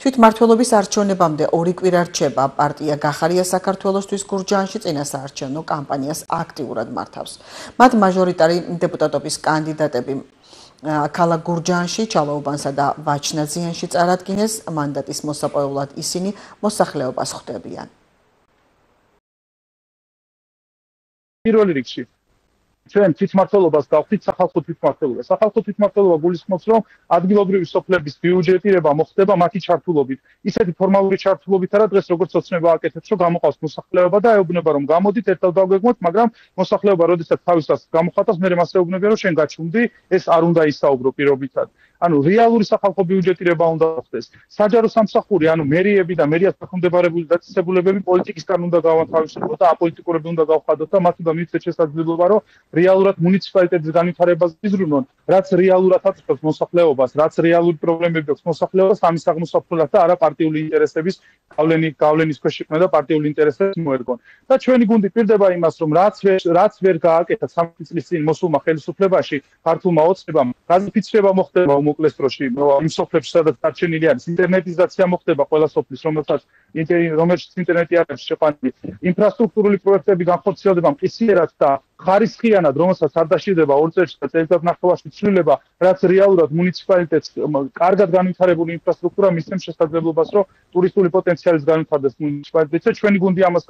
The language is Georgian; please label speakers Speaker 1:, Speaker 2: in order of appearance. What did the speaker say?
Speaker 1: თვითმმართველობის არჩევნებამდე 2 კვირა რჩება. პარტია გახარია საქართველოსთვის გურჯაანში წინა საარჩევნო კამპანიას აქტიურად მართავს. მათ მაჟორიტარი დეპუტატობის კანდიდატები ქალაქ გურჯაანში, ჩალოუბანსა და ვაჩნაძიანში წარადგინეს. მანდატის მოსაპოვებლად ისინი მოსახლეობას ხვდებიან.
Speaker 2: პირველ რიგში ჩვენ თვითმმართველობას გავხდით სახალხო თვითმმართველობა. სახალხო თვითმმართველობა გულისხმობს, რომ ადგილობრივი სოფლების ბიუჯეტირება მოხდება მათი ჩართულობით. ისეთი ფორმალური ჩართულობით არა დღეს როგორც ოცნება აკეთებს, რომ გამოყავს მოსახლეობა და ეუბნება, რომ გამოდით ერთად დავგეგმოთ, მაგრამ მოსახლეობა როდესაც თავისას გამოხატავს, მე მას ეუბნებიან, რომ შენ გაჩუმდი, ეს არ უნდა ისაუბრო პირობითად. ანუ რეალური სახალხო ბიუჯეტირება უნდა ხდეს. საჯარო სამსახური, ანუ მერიები და მერიას დაქვემდებარებული დაწესებულებები პოლიტიკისგან უნდა გავანთავისუფლოთ და აპოლიტიკურები უნდა გავხადოთ და მათ უნდა მივცეთ შესაძლებლობა, რომ რეალურად მუნიციპალიტეტის განვითარებას იზრუნონ, რაც რეალურად აწევს მოსახლეობას, რაც რეალური პრობლემები აქვს მოსახლეობას, ამის აღმოსავლელად და არა პარტიული ინტერესების გავლენის ქვეშ იყვნენ და პარტიული ინტერესებს მოერგონ. და ჩვენი გუნდი პირდება იმას, რომ რაც ვერ გააკეთა 3 წლის წინ მოსულმა ხელისუფლებაში ქართულმა ოცნებამ, გაზიფიცირება მოხდება უმოკლეს დროში, იმ სოფლებში, სადაც დარჩენილი არის, ინტერნეტიზაცია მოხდება ყველა სოფლის, რომელშიც ინტერნეტი არ არის შეყვანილი, ინფრასტრუქტურული პროექტები განხორციელდება მყისიერად და ხარისხიანად, რომელსაც არ დაშირდება 2 წელში და წელიწადნახევარში ცვლილება, რაც რეალურად მუნიციპალიტეტს კარგად განვითარებული ინფრასტრუქტურა მისცემს შესაძლებლობას, რომ ტურისტული პოტენციალის განვითარდეს მუნიციპალიტეტზე. ჩვენი გუნდი ამას